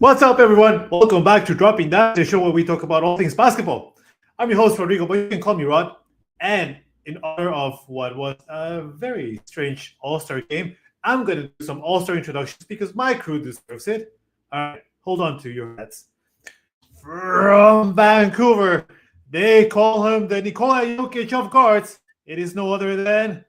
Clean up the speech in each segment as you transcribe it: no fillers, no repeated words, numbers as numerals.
What's up, everyone? Welcome back to Dropping That, the show where we talk about all things basketball. I'm your host, Rodrigo, but you can call me Rod. And in honor of what was a very strange All Star game, I'm going to do some All Star introductions because my crew deserves it. All right, hold on to your hats. From Vancouver, they call him the Nikola Jokic of guards. It is no other than.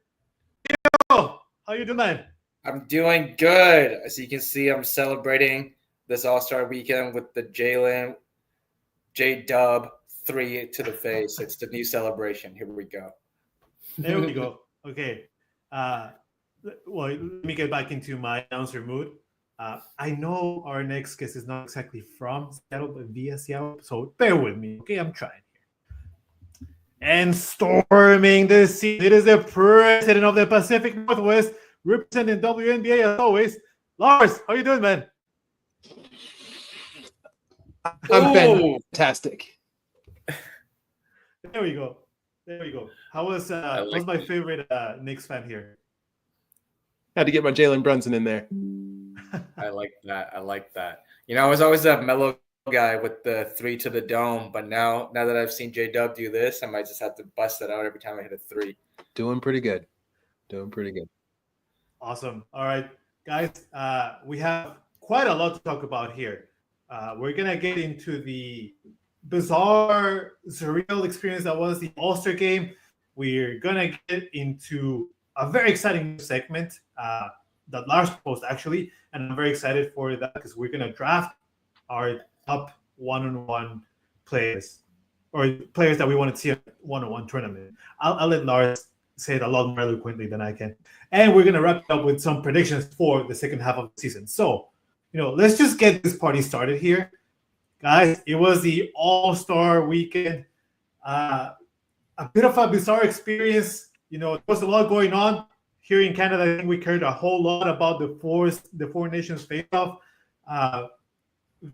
Oh, how you doing, man? I'm doing good. As you can see, I'm celebrating this All Star weekend with the Jalen J Dub three to the face. It's the new celebration. Here we go. There we go. Okay. Uh, well, let me get back into my announcer mood. I know our next guest is not exactly from Seattle, but via Seattle, so bear with me. Okay, I'm trying here. And storming the scene, it is the president of the Pacific Northwest, representing WNBA as always. Lars, how you doing, man? I'm Ooh. fantastic. There we go. There we go. How's my favorite Knicks fan here? Had to get my Jalen Brunson in there. I like that. You know, I was always that mellow guy with the three to the dome, but now that I've seen J Dub do this, I might just have to bust it out every time I hit a three. Doing pretty good. Awesome. All right, guys, we have quite a lot to talk about here. We're going to get into the bizarre, surreal experience that was the All-Star game. We're going to get into a very exciting segment that Lars proposed, actually, and I'm very excited for that because we're going to draft our top one-on-one players or players that we want to see at one-on-one tournament. I'll let Lars say it a lot more eloquently than I can. And we're going to wrap it up with some predictions for the second half of the season. So, let's just get this party started here. Guys, it was the All-Star weekend. A bit of a bizarre experience. There was a lot going on. Here in Canada, I think we cared a whole lot about the four nations face-off.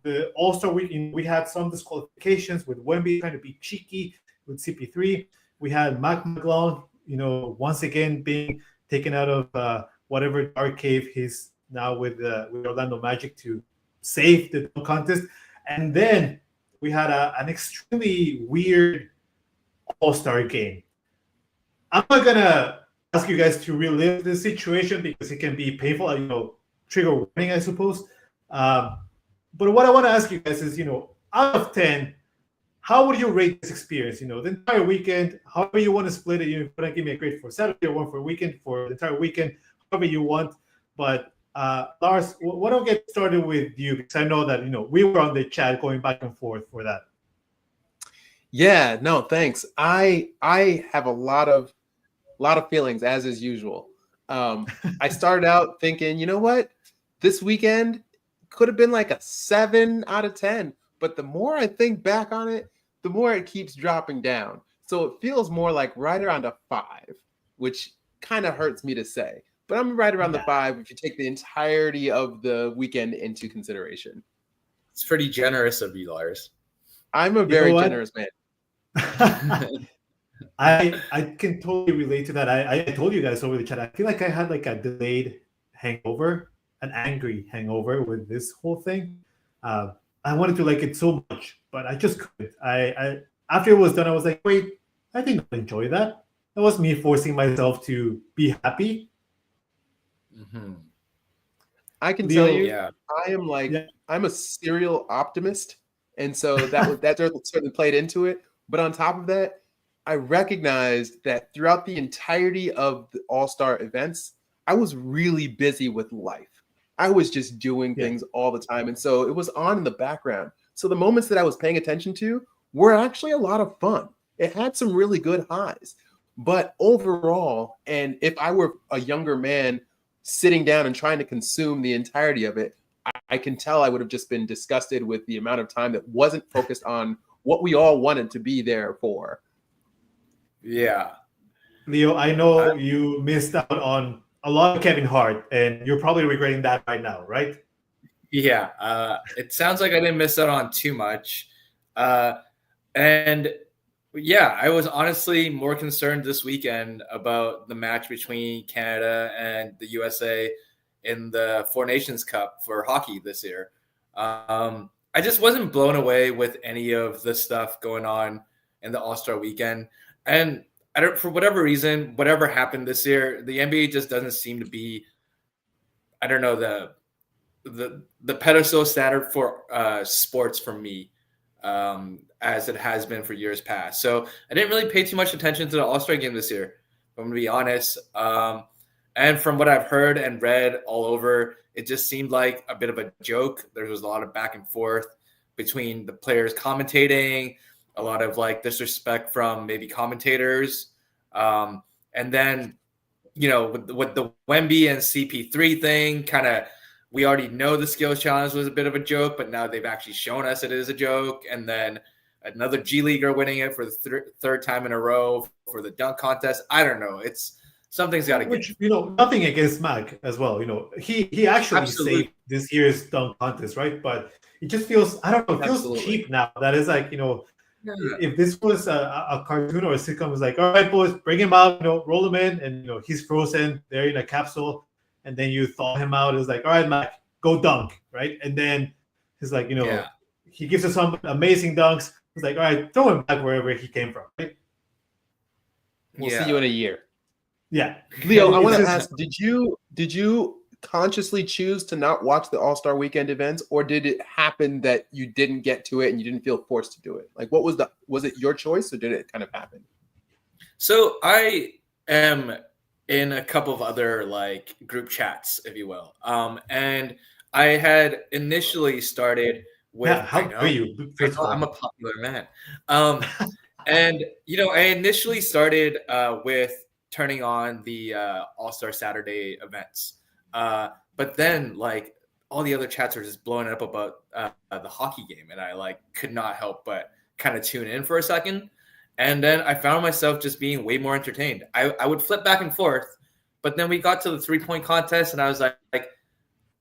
The All-Star week, we had some disqualifications with Wemby trying to be cheeky with CP3. We had Mac McClung, once again being taken out of whatever dark cave he's now with Orlando Magic to save the contest. And then we had an extremely weird All-Star game. I'm not going to ask you guys to relive the situation because it can be painful, trigger warning, I suppose. But what I want to ask you guys is, out of 10, how would you rate this experience? The entire weekend, however you want to split it. You want to give me a grade for Saturday or one for a weekend, for the entire weekend, however you want. But Lars, why don't we get started with you? Because I know that, we were on the chat going back and forth for that. Yeah, no, thanks. I have a lot of feelings, as is usual. I started out thinking, you know what? This weekend could have been like a 7 out of 10. But the more I think back on it, the more it keeps dropping down. So it feels more like right around a 5, which kind of hurts me to say. But I'm right around the 5 if you take the entirety of the weekend into consideration. It's pretty generous of you, Lars. I'm a very generous man. I can totally relate to that. I told you guys over the chat, I feel like I had like a delayed hangover, an angry hangover with this whole thing. I wanted to like it so much, but I just couldn't. I after it was done, I was like, wait, I think I'll enjoy that. That was me forcing myself to be happy. Mm-hmm. I can tell you, I am I'm a serial optimist, and so that certainly played into it. But on top of that, I recognized that throughout the entirety of the All-Star events, I was really busy with life. I was just doing things all the time. And so it was on in the background. So the moments that I was paying attention to were actually a lot of fun. It had some really good highs. But overall, and if I were a younger man sitting down and trying to consume the entirety of it, I can tell I would have just been disgusted with the amount of time that wasn't focused on what we all wanted to be there for. Yeah. Leo, I know you missed out on a lot of Kevin Hart, and you're probably regretting that right now, right? Yeah. It sounds like I didn't miss out on too much. And yeah, I was honestly more concerned this weekend about the match between Canada and the USA in the Four Nations Cup for hockey this year. I just wasn't blown away with any of the stuff going on in the All-Star weekend. And I don't, for whatever reason, whatever happened this year, the NBA just doesn't seem to be, I don't know, the pedestal standard for sports for me, as it has been for years past. So I didn't really pay too much attention to the All-Star game this year, if I'm going to be honest. And from what I've heard and read all over, it just seemed like a bit of a joke. There was a lot of back and forth between the players commentating, a lot of like disrespect from maybe commentators. And then, you know, with the Wemby and CP3 thing, kind of, we already know the skills challenge was a bit of a joke, but now they've actually shown us it is a joke. And then another G Leaguer winning it for the third time in a row for the dunk contest. I don't know. Something's got to get. You know, nothing against Mac as well. You know, he actually saved this year's dunk contest, right? But it just feels, I don't know, it feels cheap now. That is like, you know, if this was a cartoon or a sitcom, it's like, all right, boys, bring him out, you know, roll him in, and you know he's frozen there in a capsule, and then you thaw him out. It's like, all right, Mac, go dunk, right? And then he's like, you know, he gives us some amazing dunks. It's like, all right, throw him back wherever he came from, right? We'll see you in a year. Yeah, Leo, I want to ask: Did you consciously choose to not watch the All-Star Weekend events, or did it happen that you didn't get to it and you didn't feel forced to do it? Like, what was it your choice, or did it kind of happen? So I am in a couple of other like group chats, if you will, and I had initially started with. Yeah, how are you? I'm a popular man, and you know, I initially started with turning on the All-Star Saturday events. But then like all the other chats are just blowing up about the hockey game. And I like could not help but kind of tune in for a second. And then I found myself just being way more entertained. I would flip back and forth, but then we got to the 3-point contest and I was like,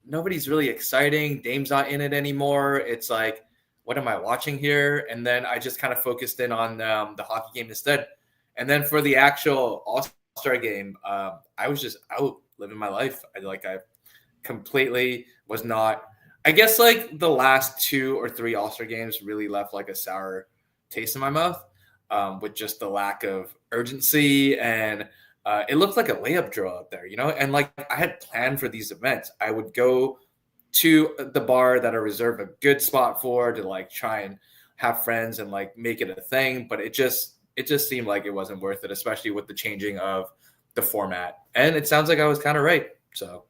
nobody's really exciting. Dame's not in it anymore. It's like, what am I watching here? And then I just kind of focused in on the hockey game instead. And then for the actual All-Star game, I was just out living my life. I completely was not. I guess like the last 2 or 3 All-Star games really left like a sour taste in my mouth, with just the lack of urgency, and it looked like a layup drill out there, you know. And like I had planned for these events, I would go to the bar that I reserved a good spot for to like try and have friends and like make it a thing, but it just seemed like it wasn't worth it, especially with the changing of the format. And it sounds like I was kind of right. So,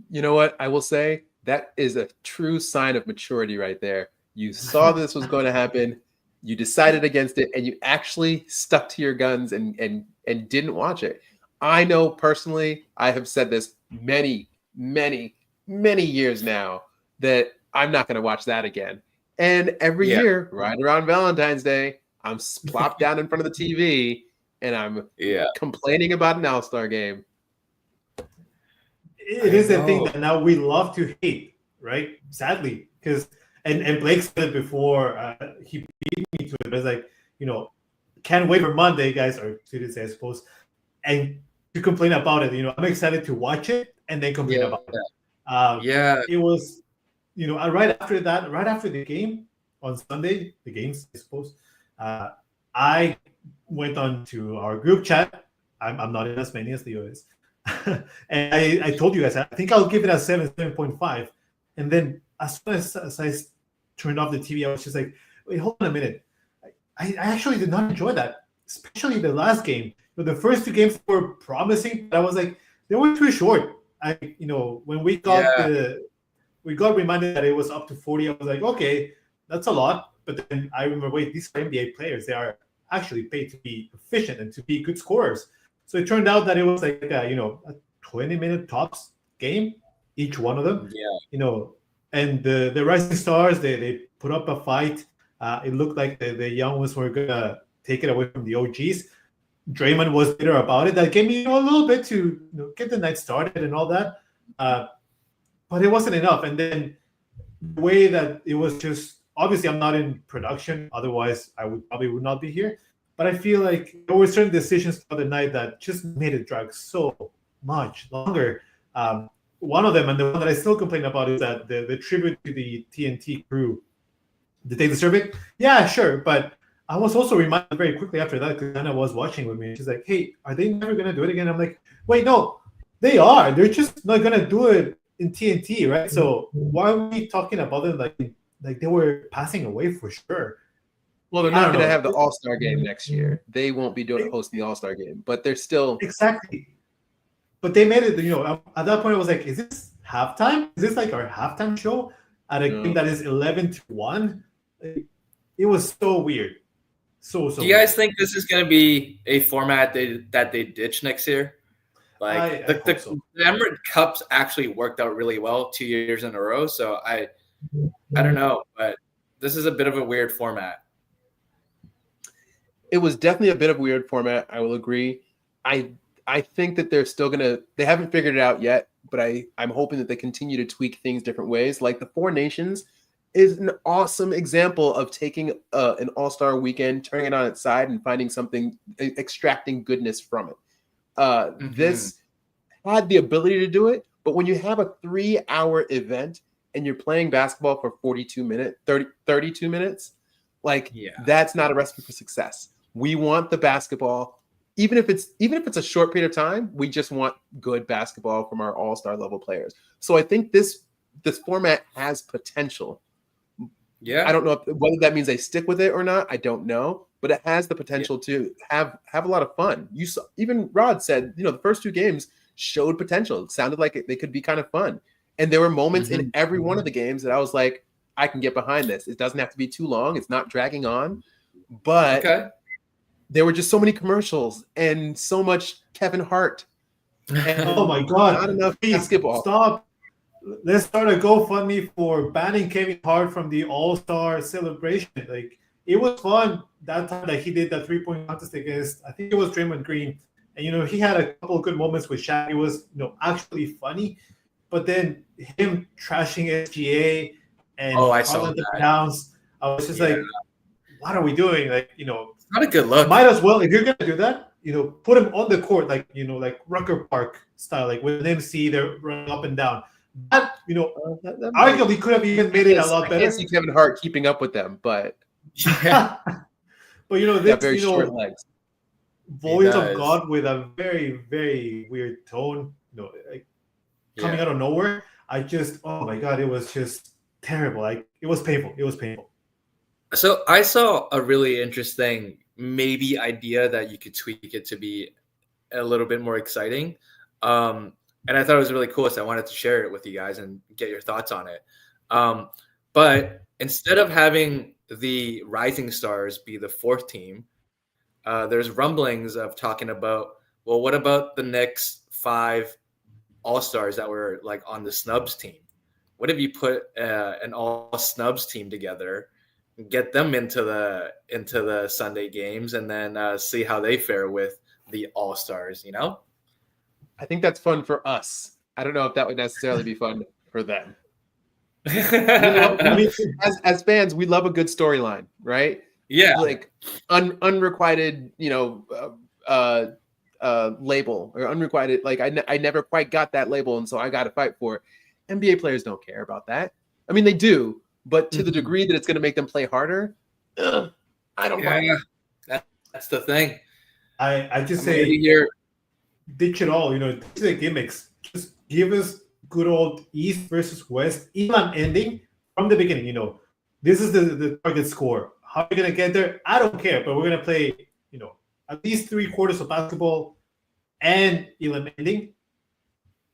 you know what? I will say that is a true sign of maturity right there. You saw this was going to happen. You decided against it, and you actually stuck to your guns and didn't watch it. I know personally, I have said this many years now that I'm not going to watch that again. And every year, right around Valentine's Day, I'm plopped down in front of the TV and I'm complaining about an All-Star game. It is a thing that now we love to hate, right? Sadly, because and Blake said it before, he beat me to it. But it's like, you know, can't wait for Monday, guys, or Tuesday, I suppose, and to complain about it. You know, I'm excited to watch it and then complain about it. It was, you know, right after the game on Sunday, the games, I suppose. I went on to our group chat. I'm not in as many as Leo is. And I told you guys, I think I'll give it a 7.5. And then as soon as I turned off the TV, I was just like, wait, hold on a minute. I actually did not enjoy that, especially the last game. The first 2 games were promising, but I was like, they were too short. When we got we got reminded that it was up to 40, I was like, okay, that's a lot. But then I remember, wait, these are NBA players. They are actually paid to be efficient and to be good scorers. So it turned out that it was like a 20-minute tops game, each one of them. And the Rising Stars, they put up a fight. It looked like the young ones were gonna take it away from the OGs. Draymond was bitter about it. That gave me a little bit to get the night started and all that. But it wasn't enough. And then the way that it was just, obviously I'm not in production, otherwise I would not be here. But I feel like there were certain decisions the other night that just made it drag so much longer. one of them, and the one that I still complain about, is that the tribute to the TNT crew. Did they deserve it? Yeah, sure. But I was also reminded very quickly after that, because Anna was watching with me. She's like, "Hey, are they never gonna do it again?" I'm like, "Wait, no, they are. They're just not gonna do it in TNT, right? So why are we talking about it like they were passing away for sure?" Well, they're not going to have the All-Star game next year. They won't be hosting the All-Star game, but they're still exactly. But they made it. At that point, I was like, "Is this halftime? Is this like our halftime show at a game that is 11-1?" It was so weird. So. Do you guys think this is going to be a format that they ditch next year? Like the Emirate Cups actually worked out really well 2 years in a row. So I don't know, but this is a bit of a weird format. It was definitely a bit of a weird format. I will agree. I think that they haven't figured it out yet, but I'm hoping that they continue to tweak things different ways. Like the Four Nations is an awesome example of taking an All-Star weekend, turning it on its side, and finding something, extracting goodness from it. This had the ability to do it, but when you have a 3-hour event and you're playing basketball for 32 minutes, that's not a recipe for success. We want the basketball, even if it's a short period of time, we just want good basketball from our all-star level players. So I think this format has potential. Yeah. I don't know whether that means they stick with it or not. I don't know, but it has the potential to have a lot of fun. You saw, even Rod said, the first 2 games showed potential. It sounded like they could be kind of fun. And there were moments in every one of the games that I was like, I can get behind this. It doesn't have to be too long. It's not dragging on, but there were just so many commercials and so much Kevin Hart. And, oh my God. Not enough basketball. Stop. Let's start a GoFundMe for banning Kevin Hart from the All-Star celebration. Like, it was fun that time that he did that 3-point contest against, I think it was Draymond Green. And, he had a couple of good moments with Shaq. It was, actually funny. But then him trashing SGA and I saw that. Downs, I was just like, what are we doing? Like, not a good look. Might as well, if you're going to do that, put him on the court, like Rucker Park style, like with an MC, they're running up and down. That, arguably could have even made it a lot better. I can't see Kevin Hart keeping up with them, but but this, very short legs. Voice of God with a very, very weird tone, coming out of nowhere. I just, oh my God, it was just terrible. Like, it was painful. It was painful. So I saw a really interesting maybe idea that you could tweak it to be a little bit more exciting. And I thought it was really cool, so I wanted to share it with you guys and get your thoughts on it. But instead of having the Rising Stars be the 4th team, there's rumblings of talking about, well, what about the next 5 All-Stars that were like on the Snubs team? What if you put an all Snubs team together, get them into the Sunday games, and then see how they fare with the All-Stars, I think that's fun for us. I don't know if that would necessarily be fun for them. As fans, we love a good storyline, right? Yeah. Like unrequited, label or unrequited. Like I never quite got that label, and so I got to fight for it. NBA players don't care about that. I mean, they do, but to the degree that it's going to make them play harder, I don't know. That's the thing. I just say here, ditch it all. This is a gimmicks. Just give us good old East versus West, even ending from the beginning. This is the target score. How are we gonna get there? I don't care, but we're gonna play, at least 3 quarters of basketball and Elam ending,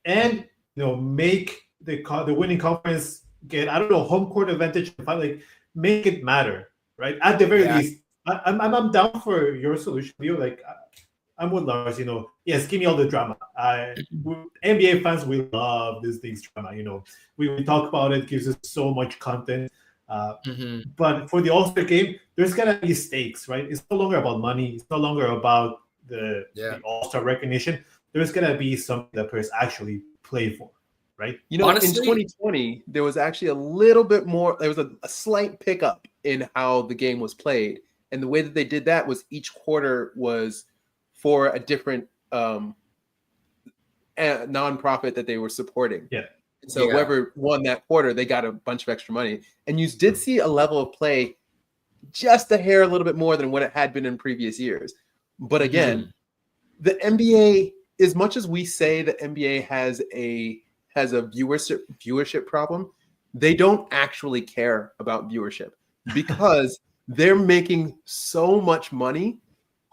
and make the winning conference get, I don't know, home court advantage. Like, make it matter, right? At the very least, I'm down for your solution. Like, I'm with Lars. Yes, give me all the drama. NBA fans, we love this thing's drama. We talk about it, gives us so much content. But for the All-Star game, there's gonna be stakes, right? It's no longer about money. It's no longer about the All-Star recognition. There's gonna be something that players actually play for, right? Honestly, in 2020, there was actually a little bit more. There was a slight pickup in how the game was played, and the way that they did that was each quarter was for a different nonprofit that they were supporting. Yeah. And so whoever won that quarter, they got a bunch of extra money. And you did see a level of play just a hair a little bit more than what it had been in previous years. But again, the NBA, as much as we say the NBA has a viewership problem, they don't actually care about viewership because they're making so much money.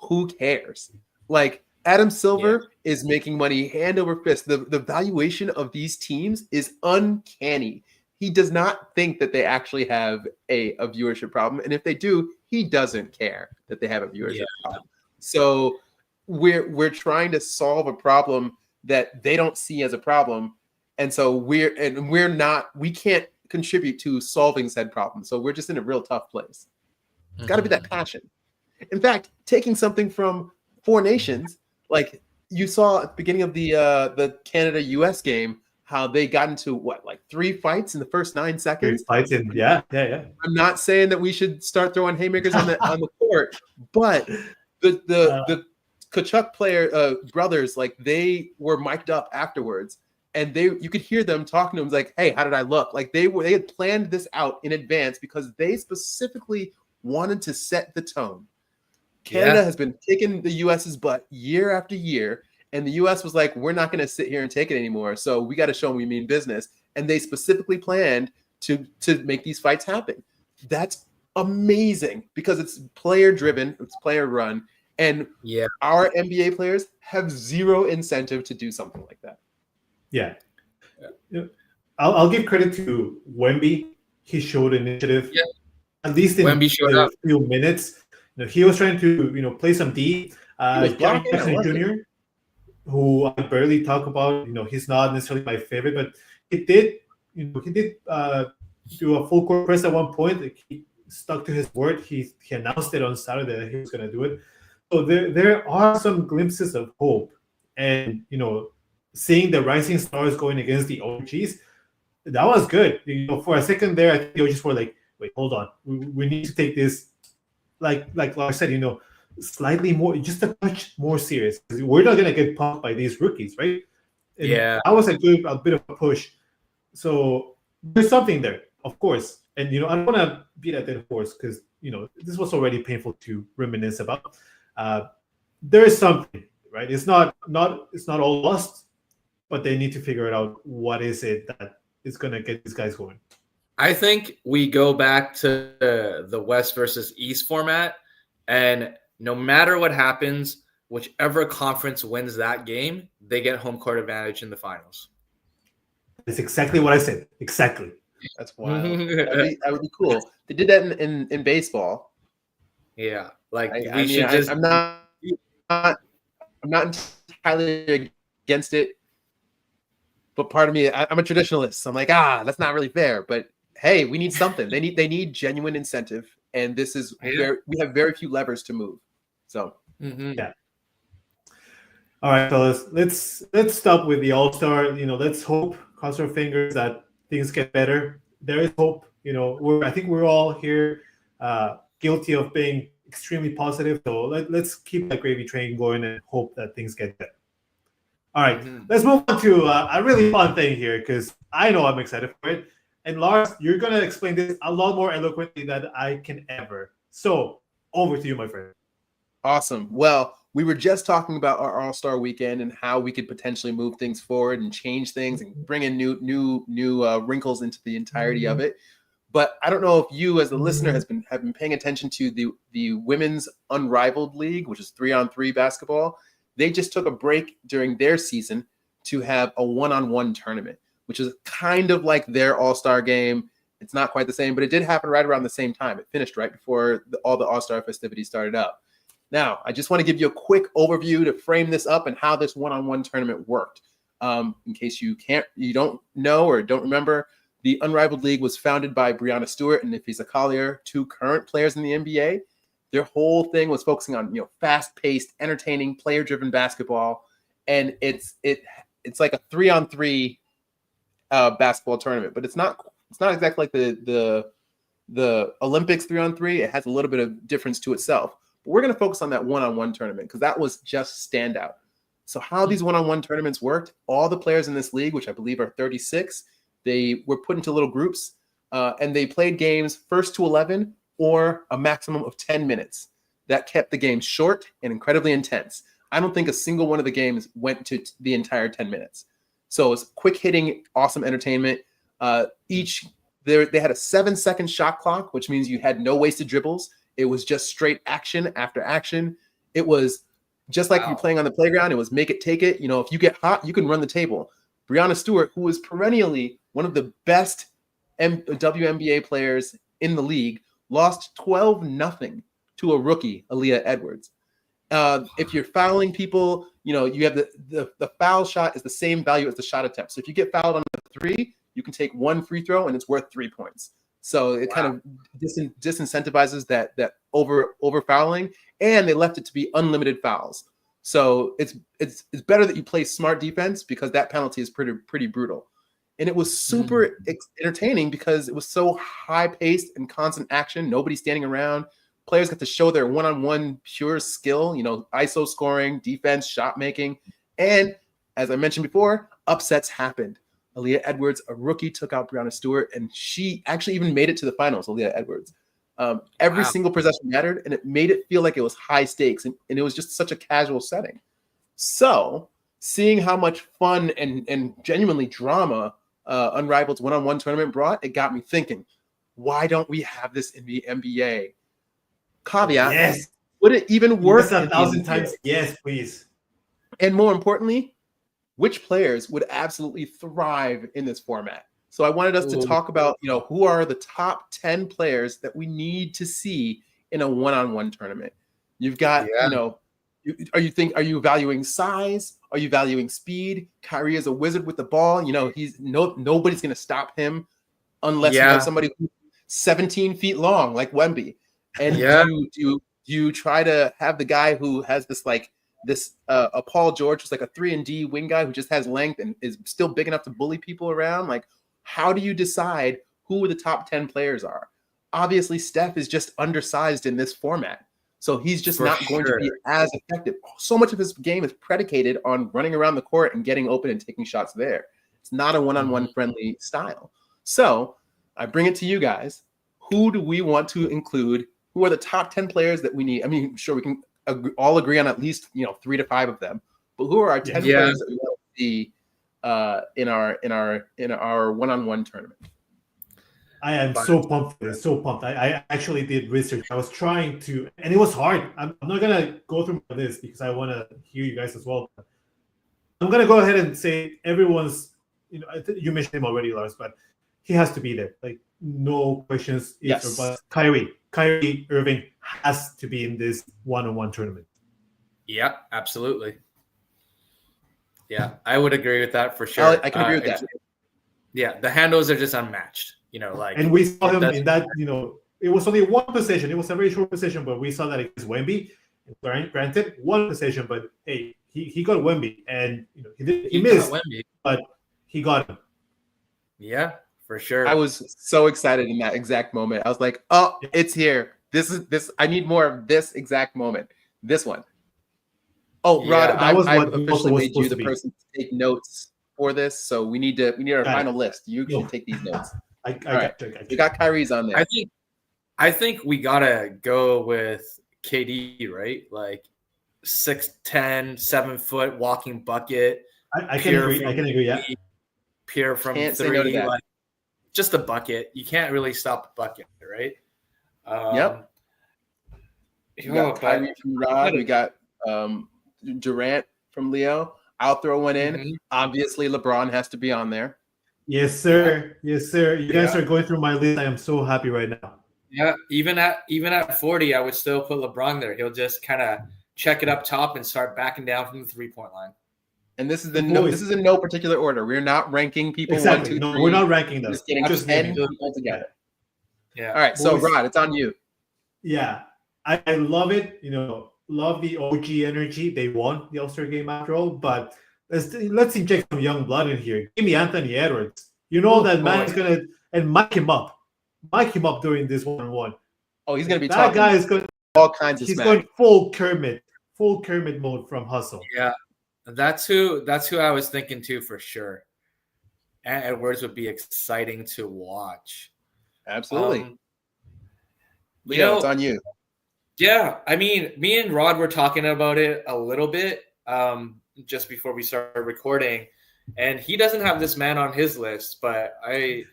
Who cares? Like Adam Silver is making money hand over fist. The valuation of these teams is uncanny. He does not think that they actually have a viewership problem. And if they do, he doesn't care that they have a viewership problem. So we're trying to solve a problem that they don't see as a problem. And so we can't contribute to solving said problem. So we're just in a real tough place. It's got to be that passion. In fact, taking something from Four Nations, like you saw at the beginning of the Canada-US game, how they got into 3 fights in the first 9 seconds. 3 fights in, yeah. I'm not saying that we should start throwing haymakers on the court, but the Tkachuk brothers, like they were mic'd up afterwards, and you could hear them talking to him like, "Hey, how did I look?" Like they had planned this out in advance because they specifically wanted to set the tone. Canada has been kicking the US's butt year after year, and the US was like, "We're not going to sit here and take it anymore. So we got to show them we mean business." And they specifically planned to make these fights happen. That's amazing because it's player driven, it's player run, and our NBA players have zero incentive to do something like that. Yeah. I'll give credit to Wemby. He showed initiative, at least in a few minutes. He was trying to play some D. John Jackson Jr., who I barely talk about. He's not necessarily my favorite, but he did do a full court press at one point. Like, he stuck to his word. He announced it on Saturday that he was going to do it. So there are some glimpses of hope, and seeing the rising stars going against the OGs, that was good. For a second there, I think the OGs were like, "Wait, hold on, we need to take this." Like Lars said, slightly more, just a touch more serious. We're not gonna get punked by these rookies, right? And that was a bit of a push. So there's something there, of course. And I don't want to beat a dead horse because this was already painful to reminisce about. There is something, right? It's not all lost, but they need to figure it out. What is it that is gonna get these guys going? I think we go back to the West versus East format, and no matter what happens, whichever conference wins that game, they get home court advantage in the finals. That's exactly what I said. Exactly. That's wild. That would be cool. They did that in baseball. Yeah, I'm not entirely against it, but part of me, I'm a traditionalist. So I'm like, that's not really fair, but. Hey, we need something. They need genuine incentive, and this is we have very few levers to move. So yeah. All right, fellas, let's stop with the All-Star. Let's hope, cross our fingers that things get better. There is hope. I think we're all here guilty of being extremely positive. So let's keep that gravy train going and hope that things get better. All right, let's move on to a really fun thing here because I know I'm excited for it. And Lars, you're going to explain this a lot more eloquently than I can ever. So over to you, my friend. Awesome. Well, we were just talking about our All-Star weekend and how we could potentially move things forward and change things and bring in new wrinkles into the entirety of it. But I don't know if you, as the listener, have been paying attention to the Women's Unrivaled League, which is 3-on-3 basketball. They just took a break during their season to have a one-on-one tournament, which is kind of like their All-Star game. It's not quite the same, but it did happen right around the same time. It finished right before all the All-Star festivities started up. Now, I just want to give you a quick overview to frame this up and how this one-on-one tournament worked. In case you don't know or don't remember, the Unrivaled League was founded by Breanna Stewart and Napheesa Collier, 2 current players in the NBA. Their whole thing was focusing on fast-paced, entertaining, player-driven basketball, and it's like a 3-on-3 basketball tournament, but it's not exactly like the Olympics 3-on-3. It has a little bit of difference to itself. But we're going to focus on that one-on-one tournament because that was just standout. So how these one-on-one tournaments worked, all the players in this league, which I believe are 36, they were put into little groups, and they played games first to 11 or a maximum of 10 minutes. That kept the game short and incredibly intense. I don't think a single one of the games went to the entire 10 minutes. So it's quick hitting, awesome entertainment. They had a 7-second shot clock, which means you had no wasted dribbles. It was just straight action after action. It was just like you're playing on the playground. It was make it, take it. If you get hot, you can run the table. Breanna Stewart, who is perennially one of the best WNBA players in the league, lost 12-0 to a rookie, Aaliyah Edwards. If you're fouling people, you have the foul shot is the same value as the shot attempt. So if you get fouled on the 3, you can take 1 free throw and it's worth 3 points. So it kind of disincentivizes that over fouling, and they left it to be unlimited fouls. So it's better that you play smart defense because that penalty is pretty brutal. And it was super entertaining because it was so high paced and constant action. Nobody standing around. Players got to show their one-on-one pure skill, ISO scoring, defense, shot making. And as I mentioned before, upsets happened. Aaliyah Edwards, a rookie, took out Breanna Stewart, and she actually even made it to the finals, Aaliyah Edwards. Every single possession mattered, and it made it feel like it was high stakes, and it was just such a casual setting. So seeing how much fun and genuinely drama Unrivaled's one-on-one tournament brought, it got me thinking, why don't we have this in the NBA? Caveat, yes. Would it even work? Yes, 1,000 times. Yes, please. And more importantly, which players would absolutely thrive in this format? So I wanted us to talk about, who are the top 10 players that we need to see in a one-on-one tournament. You've got, are you valuing size? Are you valuing speed? Kyrie is a wizard with the ball. Nobody's going to stop him unless you have somebody who's 17 feet long like Wemby. And do you try to have the guy who has this a Paul George, who's like a 3-and-D wing guy who just has length and is still big enough to bully people around? Like, how do you decide who the top 10 players are? Obviously, Steph is just undersized in this format, so he's just not going to be as effective. So much of his game is predicated on running around the court and getting open and taking shots there. It's not a one-on-one friendly style. So I bring it to you guys. Who do we want to include? Who are the top 10 players that we need? I mean, sure, we can all agree on at least 3 to 5 of them. But who are our 10 players that we want to see in our one-on-one tournament? I am so pumped for this. So pumped. I actually did research. I was trying to, and it was hard. I'm not gonna go through this because I want to hear you guys as well. I'm gonna go ahead and say everyone's. You mentioned him already, Lars, but he has to be there. Like, no questions. Yes. But Kyrie Irving has to be in this one-on-one tournament. Yeah, absolutely. Yeah, I would agree with that for sure. I can agree with that. Yeah, the handles are just unmatched. And we saw him in that. It was only one possession. It was a very short possession, but we saw that it was Wemby. Granted, one possession, but hey, he got Wemby, and he missed, but he got him. Yeah, for sure. I was so excited in that exact moment. I was like, "Oh, it's here! This. I need more of this exact moment. This one." Oh, Rod, I've officially made you the person to take notes for this, so we need our final list. You can take these notes. I got you got Kyrie's on there. I think we gotta go with KD, right? Like 6'10", 7 foot walking bucket. I can agree. Yeah. Pure from Can't 3, say no to that. like just a bucket. You can't really stop a bucket, right? Yep. We got Kyrie from Rod. We got Durant from Leo. I'll throw one in. Mm-hmm. Obviously, LeBron has to be on there. Yes, sir. Yes, sir. You guys are going through my list. I am so happy right now. Yeah, even at 40, I would still put LeBron there. He'll just kind of check it up top and start backing down from the 3-point line. And this is in no particular order. We're not ranking people. Exactly. 1, 2, 3. No, we're not ranking them. Just getting 10 people together. Yeah. All right. So Rod, it's on you. Yeah, I love it. Love the OG energy. They won the All-Star game after all, but let's inject some young blood in here. Give me Anthony Edwards. That man is gonna mic him up during this one-on-one. Oh, he's gonna be that guy is going all kinds of. He's going full Kermit mode from Hustle. Yeah, That's who I was thinking too for sure. And Edwards would be exciting to watch. Absolutely. Leo, it's on you. Yeah, I mean, me and Rod were talking about it a little bit just before we started recording, and he doesn't have this man on his list, but I'm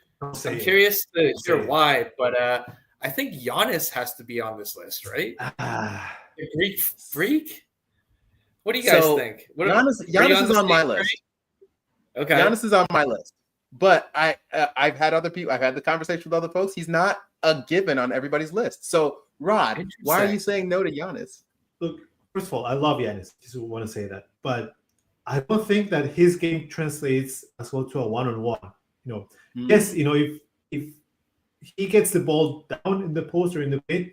curious to hear why. But I think Giannis has to be on this list, right? The Greek freak. What do you guys think? Giannis is on my list. Okay, Giannis is on my list, but I've had other people. I've had the conversation with other folks. He's not a given on everybody's list. So, Rod, why are you saying no to Giannis? Look, first of all, I love Giannis. Just want to say that, but I don't think that his game translates as well to a one-on-one. Yes, if he gets the ball down in the post or in the paint,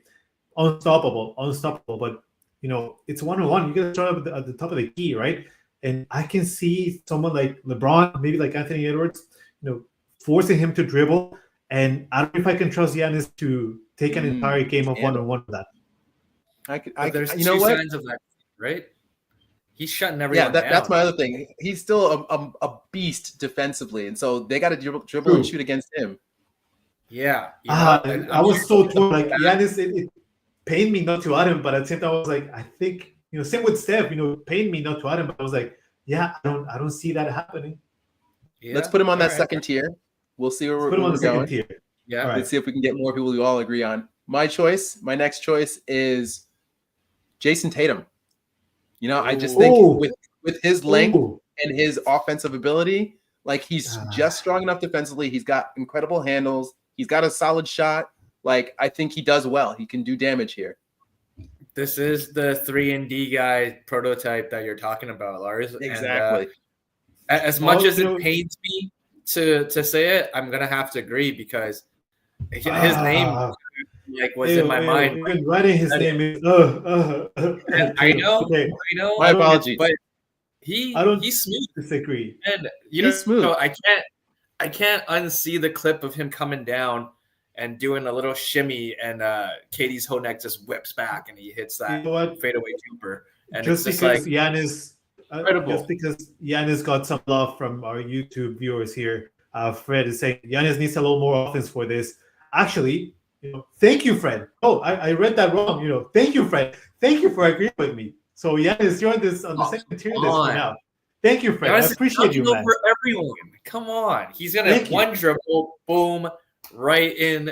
unstoppable. But it's one-on-one. You got to start up at the top of the key, right? And I can see someone like LeBron, maybe like Anthony Edwards, forcing him to dribble. And I don't know if I can trust Giannis to take an entire game of one-on-one with that. There's two signs of that, right? He's shutting everyone down. That's my other thing. He's still a beast defensively, and so they got to dribble and shoot against him. Yeah. I was so torn. Like Giannis, it pained me not to add him, but at the same time, I was like, I think same with Steph. Pained me not to add him, but I was like, yeah, I don't see that happening. Yeah. Let's put him on that second tier. We'll see where we're going. Tier. Yeah. Let's see if we can get more people we all agree on. My next choice is Jason Tatum. I just think with his length and his offensive ability, like he's just strong enough defensively. He's got incredible handles. He's got a solid shot. Like I think he does well. He can do damage here. This is the 3-and-D guy prototype that you're talking about, Lars. Exactly. And, as much as it pains me to say it, I'm gonna have to agree because his name was in my mind. Even writing his name is I know. My apologies, but he's smooth. Disagree. And he's smooth. I can't unsee the clip of him coming down and doing a little shimmy, and Katie's whole neck just whips back, and he hits that fadeaway jumper. And just it's because like, Giannis. Just because Giannis got some love from our YouTube viewers here, Fred is saying Giannis needs a little more offense for this. Actually, thank you, Fred. Oh, I read that wrong. Thank you, Fred. Thank you for agreeing with me. So Giannis, you're on the second tier list for now. Thank you, Fred. I appreciate you, man. Over everyone. Come on, he's gonna one dribble, boom, right in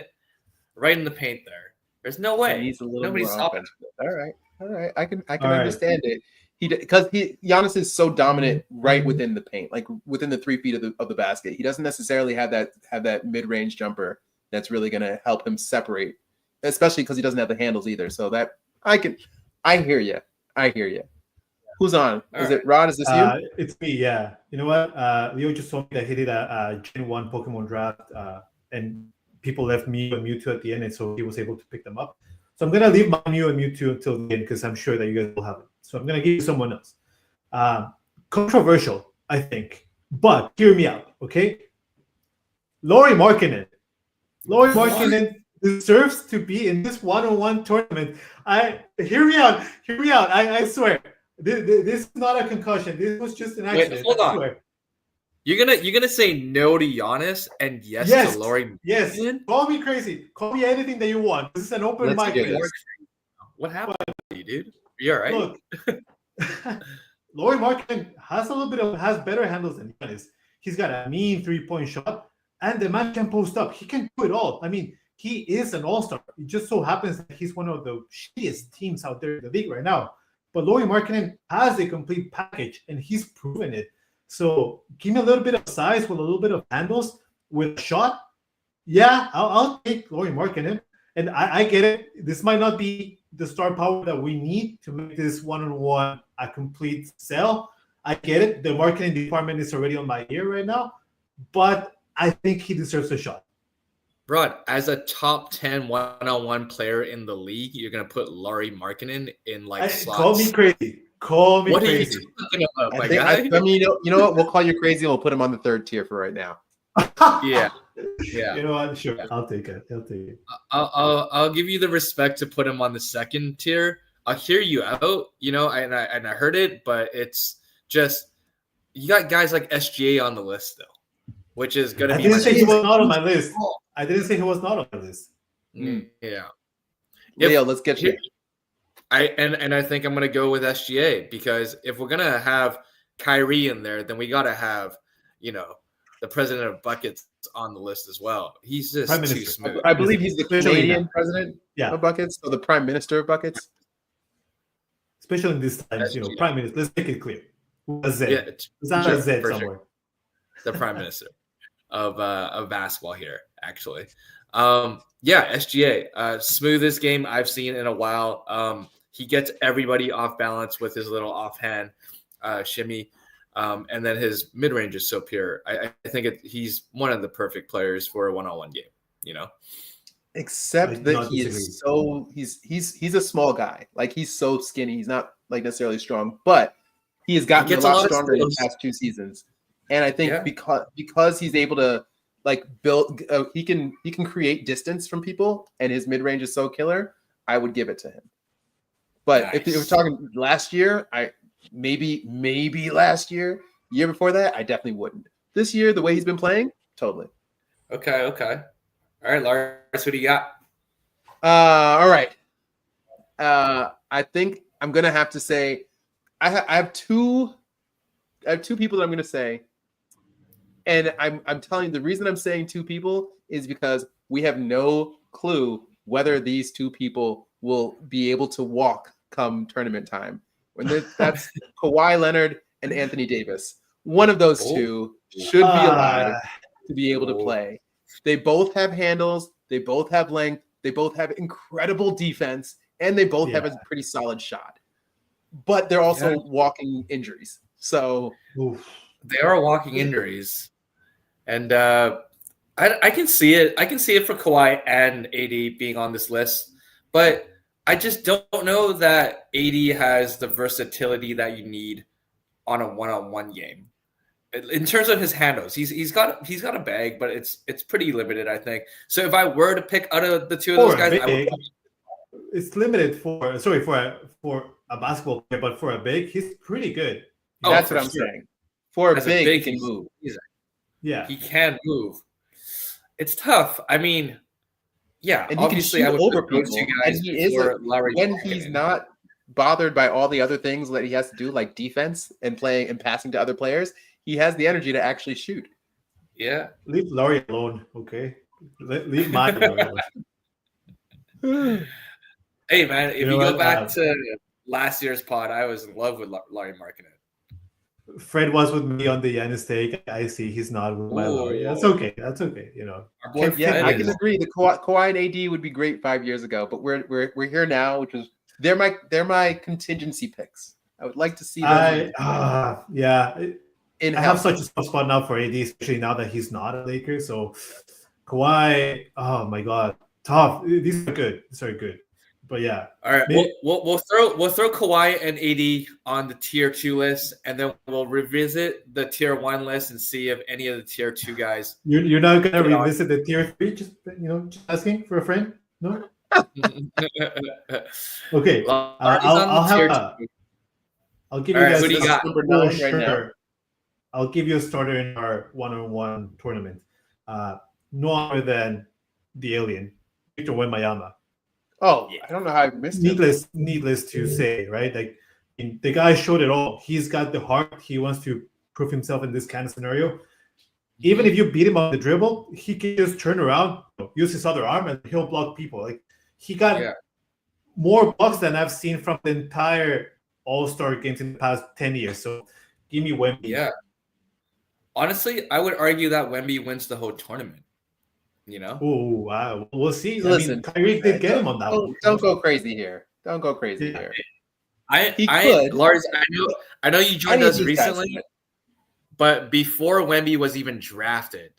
the paint there. There's no way. He needs a little more offense. All right. I can understand it. Because Giannis is so dominant right within the paint, like within the 3 feet of the basket. He doesn't necessarily have that mid-range jumper that's really going to help him separate, especially because he doesn't have the handles either. So that I hear you. Who's on? Is it Rod? Is this you? It's me. Yeah. You know what? Leo just told me that he did a Gen 1 Pokemon draft, and people left Mew and Mewtwo at the end, and so he was able to pick them up. So I'm gonna leave my Mew and Mewtwo until the end because I'm sure that you guys will have it. So I'm going to give you someone else. Controversial, I think. But hear me out, okay? Lauri Markkanen. Lauri Markkanen deserves to be in this one-on-one tournament. Hear me out. I swear. This is not a concussion. This was just an accident. Wait, hold on. You're gonna say no to Giannis and yes to Lauri Markkanen? Yes. Call me crazy. Call me anything that you want. This is an open mic. What happened to you, dude? You're right. Look, Lauri Markkanen has better handles than Giannis. He's got a mean 3-point shot, and the man can post up. He can do it all. I mean, he is an all-star. It just so happens that he's one of the shittiest teams out there in the league right now. But Lauri Markkanen has a complete package, and he's proven it. So give me a little bit of size with a little bit of handles with a shot. Yeah, I'll take Lauri Markkanen. And I get it. This might not be the star power that we need to make this one-on-one a complete sell. I get it. The marketing department is already on my ear right now, but I think he deserves a shot. Rod, as a top 10 one-on-one player in the league, you're going to put Lauri Markkanen in slots. Call me crazy. What crazy. Are you talking about, my guy? I mean, you know what? We'll call you crazy and we'll put him on the third tier for right now. Yeah. You know what? Sure, I'll take it. I'll give you the respect to put him on the second tier. I'll hear you out, and I heard it, but it's just you got guys like SGA on the list still, which is going to be. I didn't say he was not on my list. I didn't say he was not on my list. Yeah. Leo, let's get you. I think I'm going to go with SGA because if we're going to have Kyrie in there, then we got to have, the president of buckets on the list as well. He's just too smooth. I believe he's the Canadian president of buckets, so the prime minister of buckets. Especially in these times, prime minister. Let's make it clear. A Z. Yeah, it's not a Z somewhere. Sure. The prime minister of basketball here, actually. SGA, smoothest game I've seen in a while. He gets everybody off balance with his little offhand shimmy. And then his mid-range is so pure. I think he's one of the perfect players for a one-on-one game, Except that he is he's a small guy. Like, he's so skinny. He's not like necessarily strong, but he has gotten a lot stronger in the past 2 seasons. And I think because he's able to like build, he can create distance from people, and his mid-range is so killer, I would give it to him. But if we're talking last year, maybe last year before that, I definitely wouldn't. This year, the way he's been playing, totally. Okay. All right, Lars, what do you got? All right. I think I'm gonna have to say I have two people that I'm gonna say, and I'm telling you the reason I'm saying 2 people is because we have no clue whether these 2 people will be able to walk come tournament time. That's Kawhi Leonard and Anthony Davis. One of those 2 should be alive to be able to play. They both have handles. They both have length. They both have incredible defense, and they both have a pretty solid shot. But they're also walking injuries. So they are walking injuries, and I can see it. I can see it for Kawhi and AD being on this list, but I just don't know that AD has the versatility that you need on a one-on-one game. In terms of his handles, he's got a bag, but it's pretty limited, I think. So if I were to pick out of the 2 of those guys, it's limited for a basketball player, but for a big, he's pretty good. That's what I'm saying. For a big, he can move. He can move. It's tough. I mean, and obviously he can I would over put those 2 people. guys And he is when he's not bothered by all the other things that he has to do, like defense and playing and passing to other players. He has the energy to actually shoot. Yeah. Leave Laurie alone, okay? Leave mine alone. Hey, man, if you go back to last year's pod, I was in love with Laurie Markkanen. Fred was with me on the Giannis take. I see he's not with my Laurie. That's okay. I can agree. The Kawhi and AD would be great 5 years ago, but we're here now, which is they're my contingency picks. I would like to see them. I have such a soft spot now for AD, especially now that he's not a Laker. So Kawhi, oh my God, tough. These are good. These are good. But yeah. All right. We'll throw Kawhi and AD on the tier 2 list, and then we'll revisit the tier 1 list and see if any of the tier 2 guys. You're not gonna revisit the tier 3, just asking for a friend? No. Okay. I'll give you guys what do you got? Number 9 right now. I'll give you a starter in our one-on-one tournament. No other than the alien, Victor Wembanyama. Oh, I don't know how I missed it. Needless to say, right? Like the guy showed it all. He's got the heart. He wants to prove himself in this kind of scenario. Even if you beat him on the dribble, he can just turn around, use his other arm, and he'll block people. Like he got more blocks than I've seen from the entire All-Star games in the past 10 years. So give me Wemby. Yeah. Honestly, I would argue that Wemby wins the whole tournament. Oh, wow. We'll see. Listen, Kyrie did get him on that one. Don't go crazy here. Don't go crazy here. Lars, I know you joined us recently, but before Wemby was even drafted,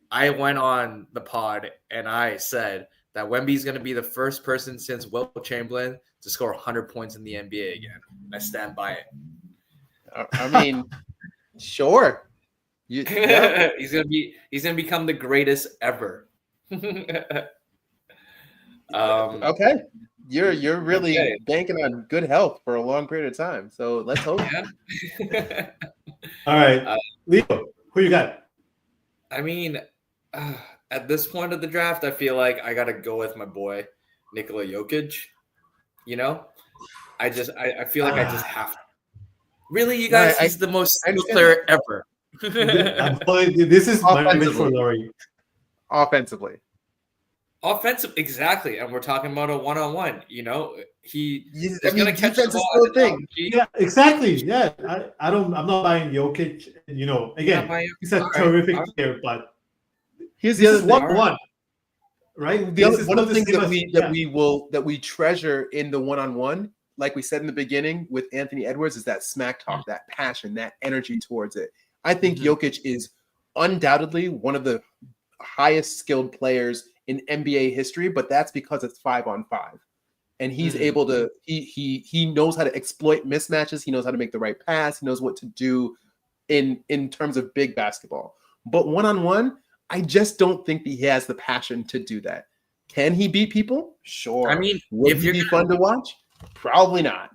I went on the pod and I said that Wemby's going to be the first person since Wilt Chamberlain to score 100 points in the NBA again. And I stand by it. I mean, sure. He's gonna become the greatest ever. Okay. You're really banking on good health for a long period of time. So let's hope. Yeah. All right, Leo, who you got? I mean, at this point of the draft, I feel like I got to go with my boy Nikola Jokic. You know, I feel like I just have to. Really, you guys, he's the most skilled player ever. This is my image for Laurie. Offensively. Offensive, exactly. And we're talking about a one-on-one. You know, he's going to catch defense the is ball. still a thing. Yeah, exactly. Yeah, I'm not buying Jokic. You know, again, he's a terrific player, but here's the other thing. 1-1, right? One of the things that we treasure in the one-on-one, like we said in the beginning with Anthony Edwards, is that smack talk, that passion, that energy towards it. I think Jokic is undoubtedly one of the highest skilled players in NBA history, but that's because it's 5-on-5. And he's able to he knows how to exploit mismatches, he knows how to make the right pass, he knows what to do in terms of big basketball. But one-on-one, I just don't think that he has the passion to do that. Can he beat people? Sure. I mean, would he be fun to watch? Probably not.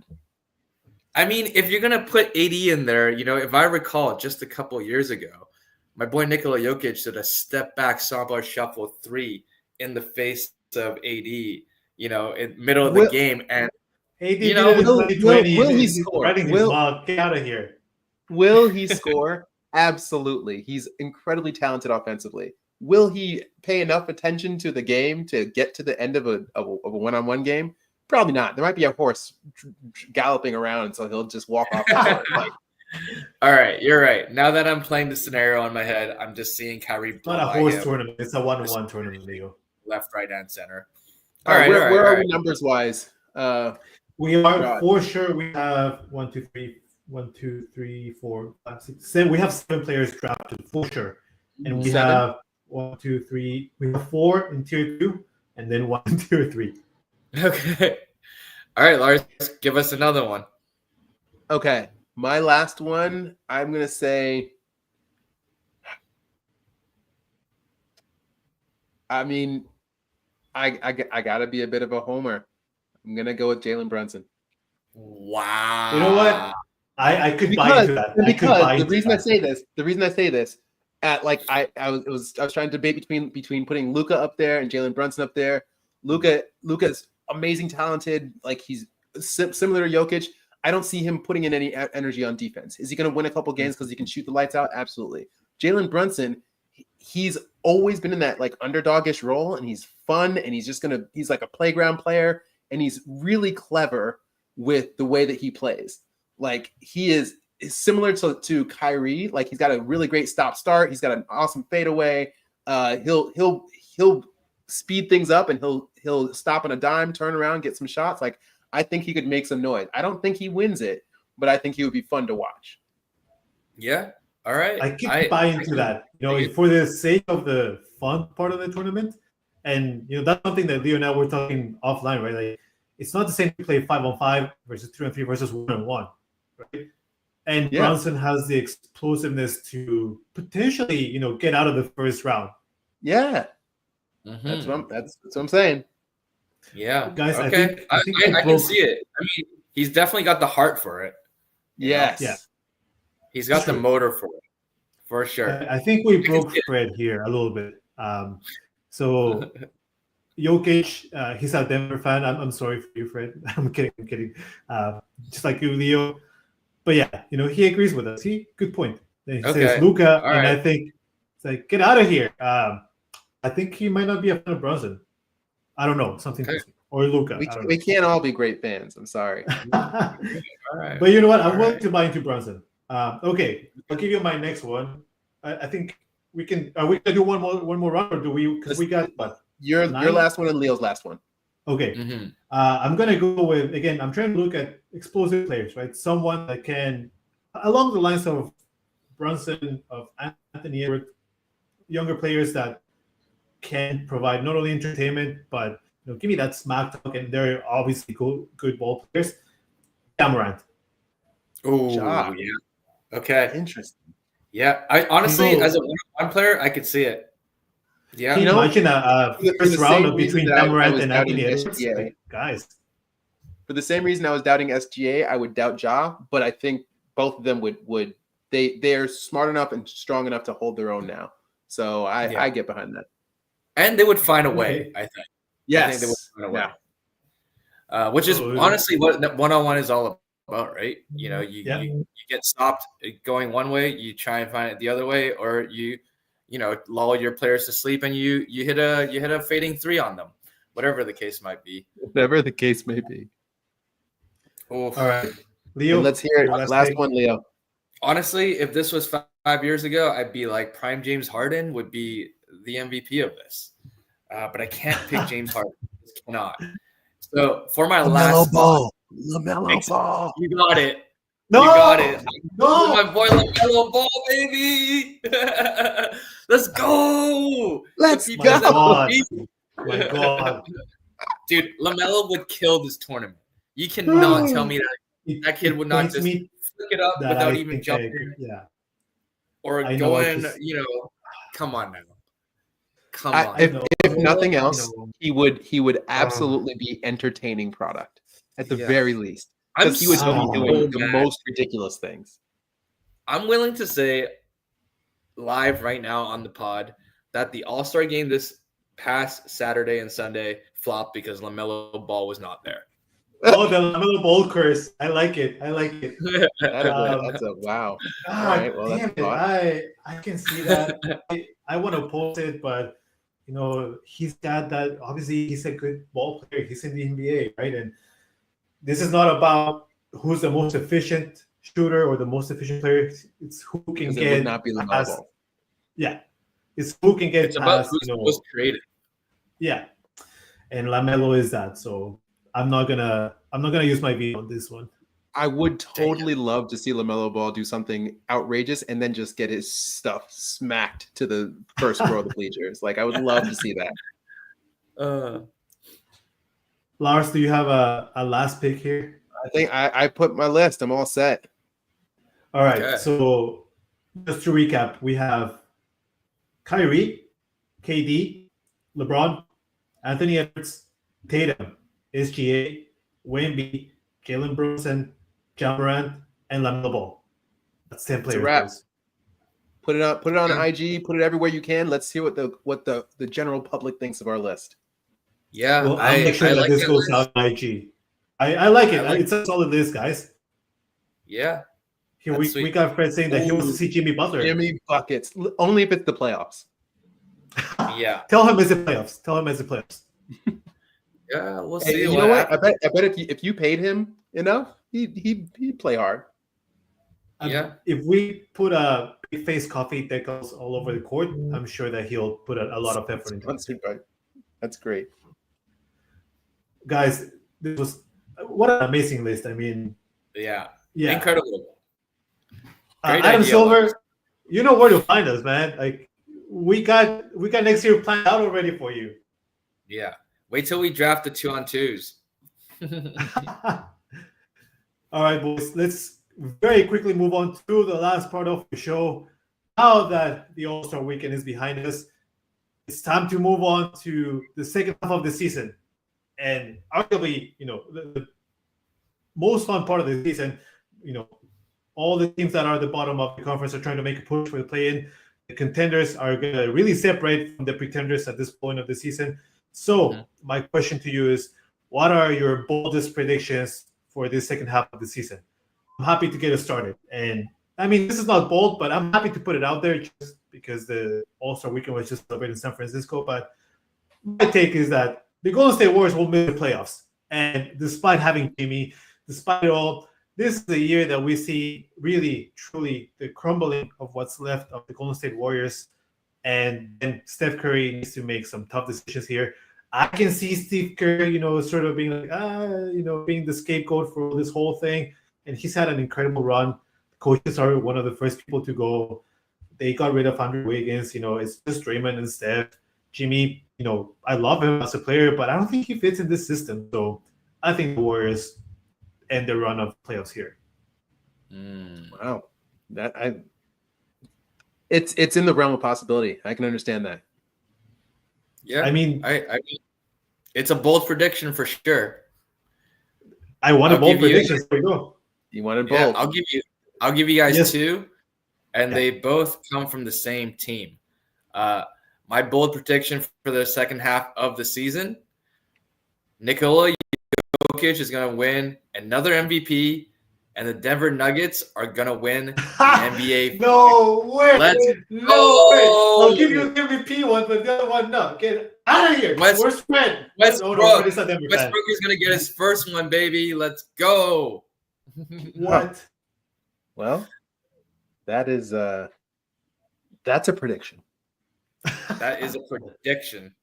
I mean, if you're gonna put AD in there, you know, if I recall just a couple of years ago, my boy Nikola Jokic did a step back sambar shuffle 3 in the face of AD, you know, in middle of the game. And AD, you know, will he score? Get out of here. Will he score? Absolutely. He's incredibly talented offensively. Will he pay enough attention to the game to get to the end of a one-on-one game? Probably not. There might be a horse galloping around, so he'll just walk off the court. All right, you're right. Now that I'm playing the scenario in my head, I'm just seeing Kyrie. It's not a horse tournament. It's a 1-on-1 tournament, Leo. Left, right, and center. All right, where are we numbers wise? We are for sure. We have 1, 2, 3, 4, 5, 6, 7. We have 7 players drafted for sure, and we have 1, 2, 3. We have 4 in tier 2, and then 1 in tier 3. Okay. All right, Lars, give us another one. Okay, my last one. I'm gonna say. I mean, I gotta be a bit of a homer. I'm gonna go with Jalen Brunson. Wow. You know what? I could buy into that. Because the reason I say this, at like I was trying to debate between putting Luka up there and Jalen Brunson up there. Luka's amazing, talented. Like he's similar to Jokic. I don't see him putting in any energy on defense. Is he going to win a couple games because he can shoot the lights out? Absolutely. Jalen Brunson, he's always been in that like underdogish role, and he's fun, and he's like a playground player, and he's really clever with the way that he plays. Like he is similar to Kyrie. Like he's got a really great stop-start. He's got an awesome fadeaway. He'll speed things up, and he'll stop on a dime, turn around, get some shots. Like I think he could make some noise. I don't think he wins it, but I think he would be fun to watch. Yeah. All right. I can buy into that. You know, for the sake of the fun part of the tournament, and you know that's something that Leo and I were talking offline, right? Like it's not the same to play 5-on-5 versus 3-on-3 versus 1-on-1, right? And Brunson has the explosiveness to potentially, you know, get out of the first round. Yeah. Mm-hmm. That's what I'm saying. Yeah, guys. Okay. I can see it. I mean, he's definitely got the heart for it. Yes. Yeah. He's got the motor for it, for sure. I think we broke Fred here a little bit. So Jokic, he's a Denver fan. I'm sorry for you, Fred. I'm kidding. Just like you, Leo. But yeah, you know, he agrees with us. Good point. Then he says Luka, and I think it's like, get out of here. I think he might not be a fan of Brunson. I don't know, something or Luka. We can't all be great fans. I'm sorry. All right. But you know what? I'm willing to buy into Brunson. Okay, I'll give you my next one. I think we can. Are we gonna do one more round, or do we? Because we got what? Your last one and Leo's last one. Okay. Mm-hmm. I'm gonna go with again. I'm trying to look at explosive players, right? Someone that can, along the lines of Brunson, of Anthony Edwards, younger players that can provide not only entertainment but give me that smack talk, and they're obviously good ball players. Ja Morant. Oh yeah. Okay. Interesting. Yeah, I honestly, as a one player, I could see it. Yeah. Can you imagine a first round between Ja Morant and Anthony Edwards? Yeah. Like, guys. For the same reason I was doubting SGA, I would doubt Ja, but I think both of them would they're smart enough and strong enough to hold their own now. So I get behind that. And they would find a way, I think. Yes. I think they would find a way. Which is honestly what one-on-one is all about, right? You know, you get stopped going one way, you try and find it the other way, or you lull your players to sleep and you hit a fading three on them, whatever the case might be. Whatever the case may be. Oof. All right, Leo. And let's hear it. Last one, Leo. Honestly, if this was 5 years ago, I'd be like Prime James Harden would be the MVP of this. But I can't pick James Harden. I just cannot. So for my last Ball. You got it. No, you got it. No, my boy LaMelo Ball, baby. Let's go. Let's go. My God. Dude, LaMelo would kill this tournament. You cannot tell me that kid would not just flick it up without even jumping. Yeah. Or going, come on now. Come on. If nothing else, he would absolutely be entertaining product at the very least. Because he would be doing the most ridiculous things. I'm willing to say live right now on the pod that the All-Star game this past Saturday and Sunday flopped because LaMelo Ball was not there. Oh, the LaMelo Ball curse. I like it. That's a wow. All right, well, damn it. I can see that. I want to post it, but he's got that. Obviously, he's a good ball player. He's in the NBA, right? And this is not about who's the most efficient shooter or the most efficient player. It's who can get. It would not be LaMelo Ball. Yeah, it's who can get. It's about who's most creative. Yeah, and LaMelo is that. So I'm not gonna use my veto on this one. I would totally love to see LaMelo Ball do something outrageous and then just get his stuff smacked to the first row of the bleachers. Like, I would love to see that. Lars, do you have a last pick here? I think I put my list. I'm all set. All right. Okay. So just to recap, we have Kyrie, KD, LeBron, Anthony Edwards, Tatum, SGA, Wemby, Jalen Brunson, Ja Morant, and LaMelo Ball. That's 10 players. Wrap. Put it on IG. Put it everywhere you can. Let's hear what the general public thinks of our list. Yeah, well, I'll make sure that this goes out on IG. I like it. It's a solid list, guys. Yeah. Here we got Fred saying that he wants to see Jimmy Butler. Jimmy buckets. Only if it's the playoffs. Yeah. Tell him it's the playoffs. Yeah, we'll see. You know what? I bet if you paid him enough, he'd play hard. Yeah. If we put a big face coffee decals all over the court, I'm sure that he'll put a lot of effort into it. That's great. Guys, this was what an amazing list. I mean, yeah. Incredible. Adam Silver, you know where to find us, man. Like we got next year planned out already for you. Yeah. Wait till we draft the 2-on-2s. All right, boys. Let's very quickly move on to the last part of the show. Now that the All-Star weekend is behind us, it's time to move on to the second half of the season. And arguably, the most fun part of the season, all the teams that are at the bottom of the conference are trying to make a push for the play-in. The contenders are going to really separate from the pretenders at this point of the season. So my question to you is, what are your boldest predictions for this second half of the season? I'm happy to get us started. And I mean, this is not bold, but I'm happy to put it out there just because the All-Star weekend was just celebrated in San Francisco. But my take is that the Golden State Warriors will make the playoffs. And despite having Jimmy, despite it all, this is the year that we see really, truly the crumbling of what's left of the Golden State Warriors. And then Steph Curry needs to make some tough decisions here. I can see Steve Curry, sort of being like, being the scapegoat for this whole thing. And he's had an incredible run. Coaches are one of the first people to go. They got rid of Andrew Wiggins. It's just Draymond and Steph. Jimmy, I love him as a player, but I don't think he fits in this system. So I think the Warriors end their run of playoffs here. Wow. It's in the realm of possibility. I can understand that. Yeah. I mean, it's a bold prediction for sure. I wanted both predictions. There you go. You wanted both. Yeah, I'll give you guys 2, and Yeah. they both come from the same team. My bold prediction for the second half of the season: Nikola Jokic is going to win another MVP, and the Denver Nuggets are going to win the NBA. No way! Let's no go! way! I'll give you the MVP one, but the other one, no. Get out of here! Westbrook is Westbrook going to get his first one, baby. Let's go! What? Well, that's a prediction. That is a prediction.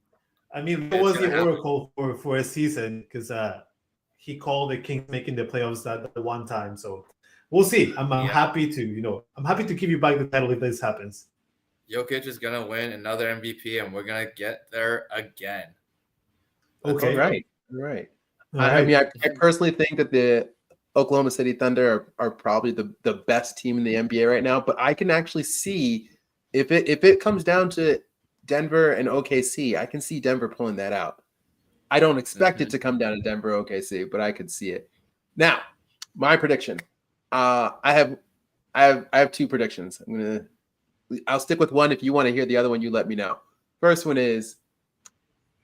I mean, what was the oracle for a season? Because he called the Kings making the playoffs that one time. So we'll see. I'm happy to give you back the title if this happens. Jokic is gonna win another MVP, and we're gonna get there again. Okay. All right. I mean, I personally think that the Oklahoma City Thunder are probably the best team in the NBA right now. But I can actually see if it comes down to Denver and OKC, I can see Denver pulling that out. I don't expect it to come down to Denver OKC, but I could see it. Now, my prediction. I have 2 predictions. I'll stick with one. If you want to hear the other one, you let me know. First one is,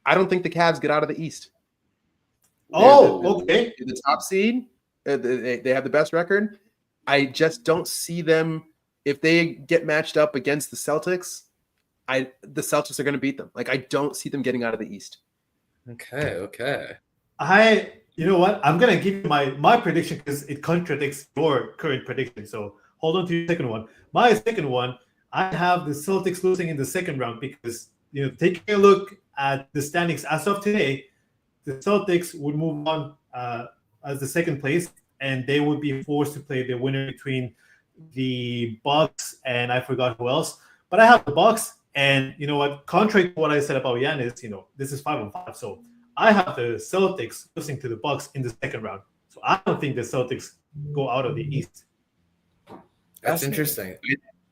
I don't think the Cavs get out of the East. Okay. The top seed. They have the best record. I just don't see them. If they get matched up against the Celtics, the Celtics are going to beat them. Like, I don't see them getting out of the East. Okay. You know what? I'm gonna give you my prediction because it contradicts your current prediction. So hold on to your second one. My second one, I have the Celtics losing in the second round because taking a look at the standings as of today, the Celtics would move on as the second place, and they would be forced to play the winner between the Bucks and I forgot who else. But I have the Bucks, and you know what? Contrary to what I said about Giannis, this is 5-5. So I have the Celtics losing to the Bucks in the second round. So I don't think the Celtics go out of the East. That's interesting.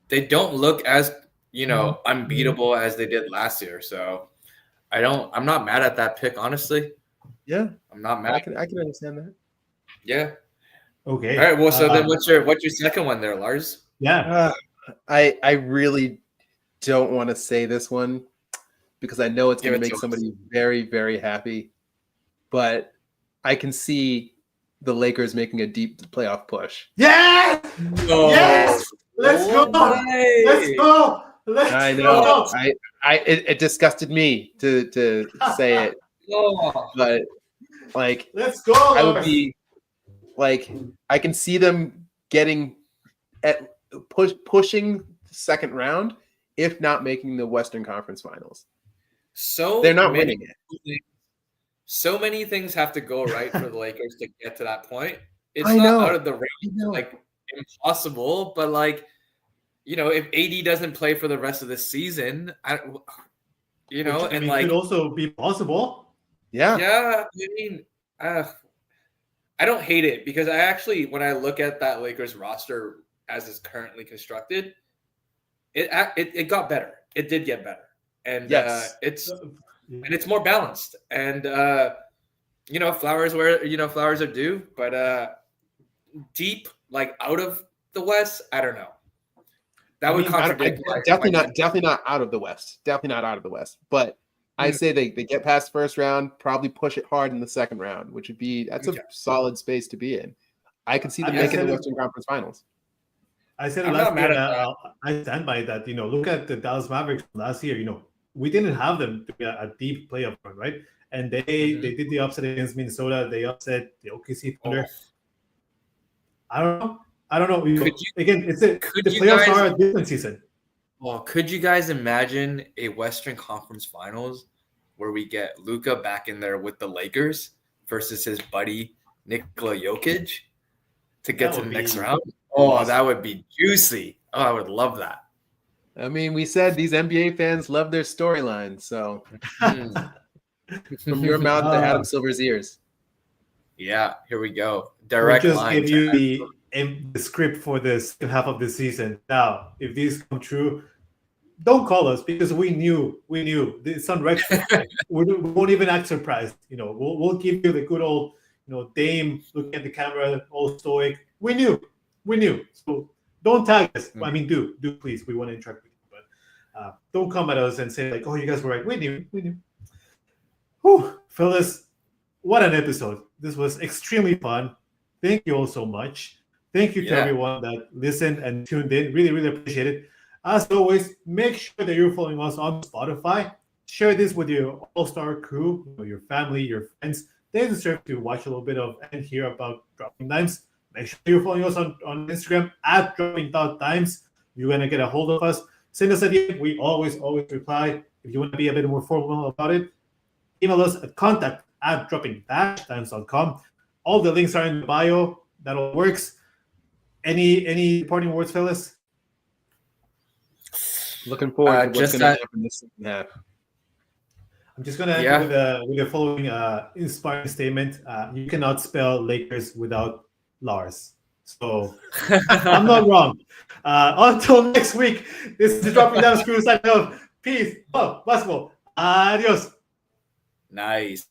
They don't look as unbeatable as they did last year. So I'm not mad at that pick, honestly. Yeah, I'm not mad. I can understand that. Yeah. Okay. All right. Well, so then what's your second one there, Lars? Yeah. I really don't want to say this one because I know it's going to make somebody very, very happy. But I can see the Lakers making a deep playoff push. Yes! Oh, yes! Let's go! Nice. Let's go! I know. It disgusted me to say it. But like, let's go! I would be like, I can see them getting pushing the second round, if not making the Western Conference Finals. So they're not winning it. So many things have to go right for the Lakers to get to that point. It's not out of the range, like impossible, but if AD doesn't play for the rest of the season, it could also be possible. Yeah. Yeah. I mean, I don't hate it because when I look at that Lakers roster as it's currently constructed, it got better. It did get better. And yes. it's more balanced. And flowers where flowers are due, but deep, like out of the West, I don't know. That would contradict. Definitely not out of the West. Definitely not out of the West. But I say they get past first round, probably push it hard in the second round, which would be a solid space to be in. I can see them making the Western Conference Finals. I said last year, I stand by that. Look at the Dallas Mavericks last year. We didn't have them to be a deep playoff run, right? And they did the upset against Minnesota. They upset the OKC Thunder. I don't know. The playoffs are a different season. Well, could you guys imagine a Western Conference Finals where we get Luka back in there with the Lakers versus his buddy Nikola Jokic to get to the next round? Oh, that would be juicy. Oh, I would love that. I mean, we said these NBA fans love their storylines, so from your mouth to Adam Silver's ears. Yeah, here we go. Direct we'll line. Just give you the script for the second half of the season. Now, if these come true, don't call us because we knew it's on record. We won't even act surprised. We'll give you the good old Dame looking at the camera, all stoic. We knew. So don't tag us. I mean, do please. We want to interact with you, but don't come at us and say like, "Oh, you guys were right." We knew. Whew, fellas, what an episode! This was extremely fun. Thank you all so much. Thank you to everyone that listened and tuned in. Really, really appreciate it. As always, make sure that you're following us on Spotify. Share this with your all-star crew, your family, your friends. They deserve to watch a little bit of and hear about Dropping Dimes. Make sure you're following us on Instagram at Dropping.Dimes. You're going to get a hold of us. Send us a DM. We always reply. If you want to be a bit more formal about it, email us at contact@dropping-dimes.com. All the links are in the bio. That all works. Any parting words, fellas? Looking forward to what's going to happen this second half. I'm just going to end with the following inspiring statement. You cannot spell Lakers without Lars. So I'm not wrong. Until next week, this is the Dropping Dimes crew signing off. Peace, love, basketball. Adios. Nice.